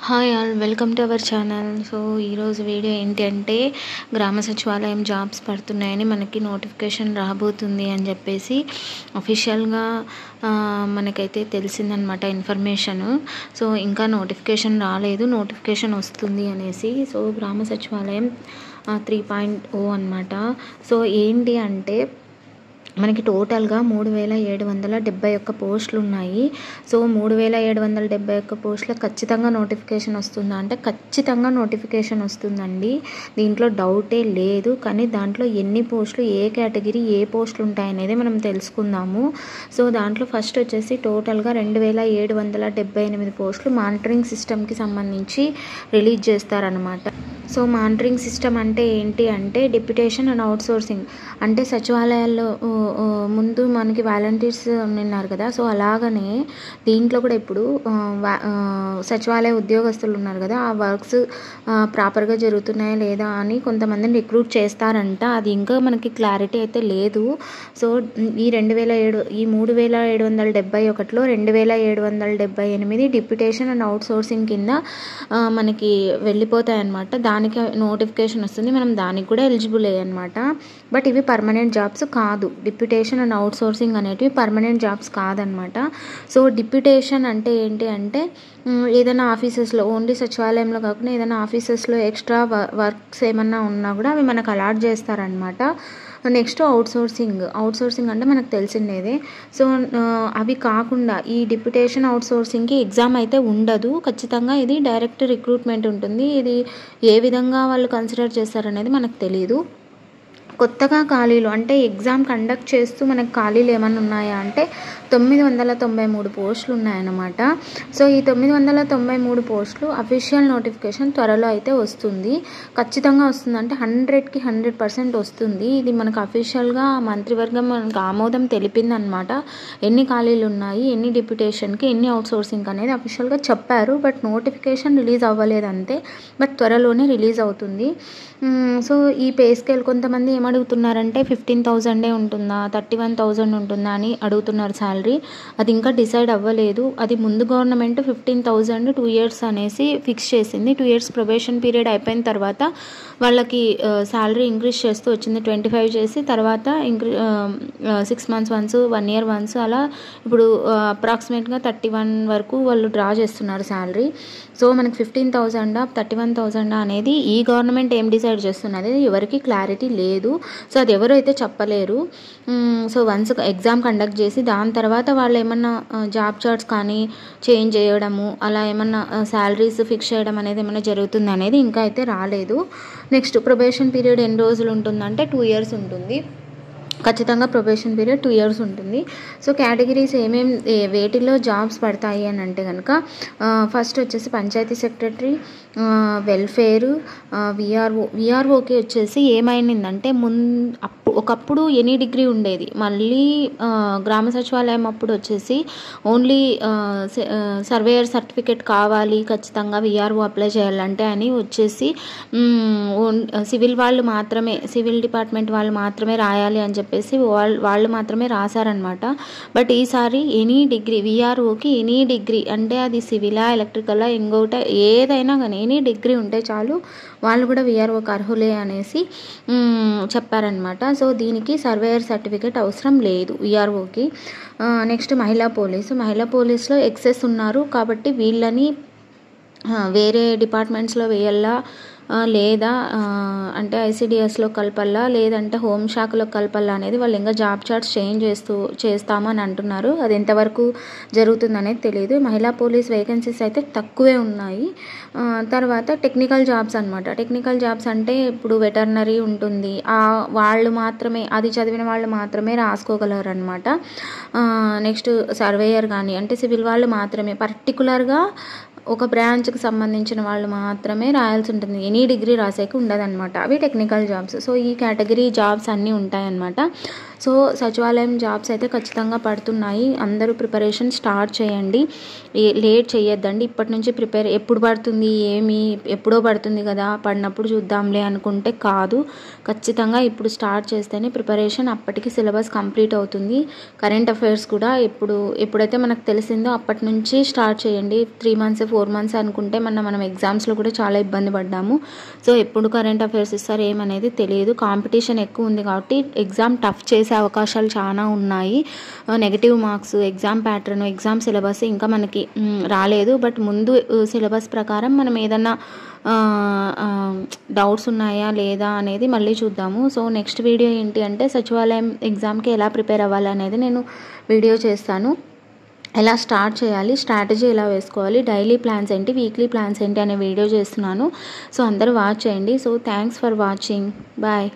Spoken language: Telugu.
Hi all, welcome to our channel. So ఈరోజు వీడియో ఏంటి అంటే గ్రామ సచివాలయం జాబ్స్ పడుతున్నాయని మనకి నోటిఫికేషన్ రాబోతుంది అని చెప్పేసి అఫీషియల్గా మనకైతే తెలిసిందనమాట ఇన్ఫర్మేషను. సో ఇంకా నోటిఫికేషన్ రాలేదు, నోటిఫికేషన్ వస్తుంది అనేసి. సో గ్రామ సచివాలయం 3.0 అనమాట. సో ఏంటి అంటే మనకి టోటల్గా 3771 పోస్టులు ఉన్నాయి. సో 3771 పోస్టులకు ఖచ్చితంగా నోటిఫికేషన్ వస్తుందా అంటే ఖచ్చితంగా నోటిఫికేషన్ వస్తుందండి, దీంట్లో డౌటే లేదు. కానీ దాంట్లో ఎన్ని పోస్టులు, ఏ కేటగిరీ, ఏ పోస్టులు ఉంటాయనేది మనం తెలుసుకుందాము. సో దాంట్లో ఫస్ట్ వచ్చేసి టోటల్గా 2778 పోస్టులు మానిటరింగ్ సిస్టమ్కి సంబంధించి రిలీజ్ చేస్తారనమాట. సో మానిటరింగ్ సిస్టమ్ అంటే ఏంటి అంటే డిప్యుటేషన్ అండ్ అవుట్సోర్సింగ్. అంటే సచివాలయాల్లో ముందు మనకి వాలంటీర్స్ ఉన్నారు కదా, సో అలాగనే దీంట్లో కూడా ఇప్పుడు సచివాలయ ఉద్యోగస్తులు ఉన్నారు కదా, ఆ వర్క్స్ ప్రాపర్గా జరుగుతున్నాయా లేదా అని కొంతమందిని రిక్రూట్ చేస్తారంట. అది ఇంకా మనకి క్లారిటీ అయితే లేదు. సో ఈ 3771లో 2778 డిప్యుటేషన్ అండ్ అవుట్సోర్సింగ్ కింద మనకి వెళ్ళిపోతాయన్నమాట. దానికి నోటిఫికేషన్ వస్తుంది, మనం దానికి కూడా ఎలిజిబుల్ అన్నమాట. బట్ ఇవి పర్మనెంట్ జాబ్స్ కాదు, డిప్యుటేషన్ అండ్ అవుట్సోర్సింగ్ అనేటివి పర్మనెంట్ జాబ్స్ కాదనమాట. సో డిప్యుటేషన్ అంటే ఏంటి అంటే ఏదైనా ఆఫీసెస్లో, ఓన్లీ సచివాలయంలో కాకుండా ఏదైనా ఆఫీసెస్లో ఎక్స్ట్రా వర్క్స్ ఏమన్నా ఉన్నా కూడా అవి మనకు అలాట్ చేస్తారనమాట. నెక్స్ట్ అవుట్సోర్సింగ్ అంటే మనకు తెలిసిండేదే. సో అవి కాకుండా ఈ డిప్యుటేషన్ అవుట్సోర్సింగ్కి ఎగ్జామ్ అయితే ఉండదు, ఖచ్చితంగా ఇది డైరెక్ట్ రిక్రూట్మెంట్ ఉంటుంది. ఇది ఏ విధంగా వాళ్ళు కన్సిడర్ చేస్తారనేది మనకు తెలియదు. కొత్తగా ఖాళీలు అంటే ఎగ్జామ్ కండక్ట్ చేస్తూ మనకు ఖాళీలు ఏమన్నా ఉన్నాయా అంటే 993 పోస్టులు ఉన్నాయన్నమాట. సో ఈ 993 పోస్టులు అఫీషియల్ నోటిఫికేషన్ త్వరలో అయితే వస్తుంది, ఖచ్చితంగా వస్తుంది. అంటే 100కి 100% వస్తుంది. ఇది మనకు అఫీషియల్గా మంత్రివర్గం మనకు ఆమోదం తెలిపిందనమాట. ఎన్ని ఖాళీలు ఉన్నాయి, ఎన్ని డిప్యుటేషన్కి, ఎన్ని అవుట్సోర్సింగ్ అనేది అఫీషియల్గా చెప్పారు. బట్ నోటిఫికేషన్ రిలీజ్ అవ్వలేదు అంతే, బట్ త్వరలోనే రిలీజ్ అవుతుంది. సో ఈ పే స్కేల్ కొంతమంది ఏమడుగుతున్నారంటే 15,000 ఉంటుందా, 31,000 ఉంటుందా అని అడుగుతున్నారు శాలరీ. అది ఇంకా డిసైడ్ అవ్వలేదు. అది ముందు గవర్నమెంట్ 15,000 2 years అనేసి ఫిక్స్ చేసింది. 2 years ప్రొబేషన్ పీరియడ్ అయిపోయిన తర్వాత వాళ్ళకి శాలరీ ఇంక్రీజ్ చేస్తూ వచ్చింది, 25 చేసి తర్వాత 6 months వన్స్, 1 year వన్స్, అలా ఇప్పుడు అప్రాక్సిమేట్గా 31 వరకు వాళ్ళు డ్రా చేస్తున్నారు శాలరీ. సో మనకి 15,000 31,000 అనేది ఈ గవర్నమెంట్ ఏం డిసైడ్ చేస్తున్నది ఎవరికి క్లారిటీ లేదు. సో అది ఎవరు అయితే చెప్పలేరు. సో వన్స్ ఎగ్జామ్ కండక్ట్ చేసి దాని తర్వాత వాళ్ళు ఏమన్నా జాబ్ చార్ట్స్ కానీ చేంజ్ చేయడము, అలా ఏమన్నా శాలరీస్ ఫిక్స్ చేయడం అనేది ఏమన్నా జరుగుతుంది అనేది ఇంకా అయితే రాలేదు. నెక్స్ట్ ప్రొబేషన్ పీరియడ్ ఎన్ని రోజులు ఉంటుందంటే 2 years ఉంటుంది, ఖచ్చితంగా ప్రొబేషన్ పీరియడ్ 2 years ఉంటుంది. సో కేటగిరీస్ వేటిలో జాబ్స్ పడతాయి అని అంటే కనుక ఫస్ట్ వచ్చేసి పంచాయతీ సెక్రటరీ, వెల్ఫేర్, విఆర్ఓకి వచ్చేసి ఏమైందంటే ఒకప్పుడు ఎనీ డిగ్రీ ఉండేది, మళ్ళీ గ్రామ సచివాలయం అప్పుడు వచ్చేసి ఓన్లీ సర్వేయర్ సర్టిఫికేట్ కావాలి ఖచ్చితంగా విఆర్ఓ అప్లై చేయాలంటే అని వచ్చేసి సివిల్ వాళ్ళు మాత్రమే, సివిల్ డిపార్ట్మెంట్ వాళ్ళు మాత్రమే రాయాలి అని చెప్పేసి వాళ్ళు మాత్రమే రాశారనమాట. బట్ ఈసారి ఎనీ డిగ్రీ, విఆర్ఓకి ఎనీ డిగ్రీ అంటే అది సివిలా, ఎలక్ట్రికలా, ఇంకోట ఏదైనా కానీ ఎనీ డిగ్రీ ఉంటే చాలు, వాళ్ళు కూడా విఆర్ఓకి అర్హులే అనేసి చెప్పారనమాట. సో దీనికి సర్వేయర్ సర్టిఫికేట్ అవసరం లేదు విఆర్ఓకి. నెక్స్ట్ మహిళా పోలీస్లో ఎక్సెస్ ఉన్నారు కాబట్టి వీళ్ళని వేరే డిపార్ట్మెంట్స్లో వేయాలా లేదా అంటే ఐసిడిఎస్లో కలపల్లా లేదంటే హోంశాఖలో కలపల్లా అనేది వాళ్ళు ఇంకా జాబ్ చార్ట్స్ చేంజ్ చేస్తామని అంటున్నారు. అది ఎంతవరకు జరుగుతుందనేది తెలియదు. మహిళా పోలీస్ వేకెన్సీస్ అయితే తక్కువే ఉన్నాయి. తర్వాత టెక్నికల్ జాబ్స్ అనమాట. టెక్నికల్ జాబ్స్ అంటే ఇప్పుడు వెటర్నరీ ఉంటుంది, వాళ్ళు మాత్రమే, అది చదివిన వాళ్ళు మాత్రమే రాసుకోగలరు అనమాట. నెక్స్ట్ సర్వేయర్ కానీ అంటే సివిల్ వాళ్ళు మాత్రమే, పర్టికులర్గా ఒక బ్రాంచ్కి సంబంధించిన వాళ్ళు మాత్రమే రాయాల్సి ఉంటుంది, ఎనీ డిగ్రీ రాసేకి ఉండదన్నమాట. అవి టెక్నికల్ జాబ్స్. సో ఈ కేటగిరీ జాబ్స్ అన్నీ ఉంటాయన్నమాట. సో సచివాలయం జాబ్స్ అయితే ఖచ్చితంగా పడుతున్నాయి. అందరూ ప్రిపరేషన్ స్టార్ట్ చేయండి, లేట్ చేయొద్దండి. ఇప్పటి నుంచి ఎప్పుడు పడుతుంది ఎప్పుడో పడుతుంది కదా, పడినప్పుడు చూద్దాంలే అనుకుంటే కాదు. ఖచ్చితంగా ఇప్పుడు స్టార్ట్ చేస్తేనే ప్రిపరేషన్ అప్పటికి సిలబస్ కంప్లీట్ అవుతుంది. కరెంట్ అఫైర్స్ కూడా ఎప్పుడైతే మనకు తెలిసిందో అప్పటి నుంచి స్టార్ట్ చేయండి. 3 months 4 months అనుకుంటే మనం ఎగ్జామ్స్లో కూడా చాలా ఇబ్బంది పడ్డాము. సో ఎప్పుడు కరెంట్ అఫైర్స్ ఇస్తారు ఏమనేది తెలియదు. కాంపిటీషన్ ఎక్కువ ఉంది కాబట్టి ఎగ్జామ్ టఫ్ చేసే అవకాశాలు చాలా ఉన్నాయి. Negative marks, exam pattern, exam syllabus ఇంకా మనకి రాలేదు. బట్ ముందు సిలబస్ ప్రకారం మనం ఏదన్నా డౌట్స్ ఉన్నాయా లేదా అనేది మళ్ళీ చూద్దాము. సో నెక్స్ట్ వీడియో ఏంటి అంటే సచివాలయం ఎగ్జామ్కి ఎలా ప్రిపేర్ అవ్వాలి అనేది నేను వీడియో చేస్తాను. ఎలా స్టార్ట్ చేయాలి, స్ట్రాటజీ ఎలా వేసుకోవాలి, డైలీ ప్లాన్స్ ఏంటి, వీక్లీ ప్లాన్స్ ఏంటి అనే వీడియో చేస్తున్నాను. సో అందరూ వాచ్ చేయండి. So thanks for watching. Bye.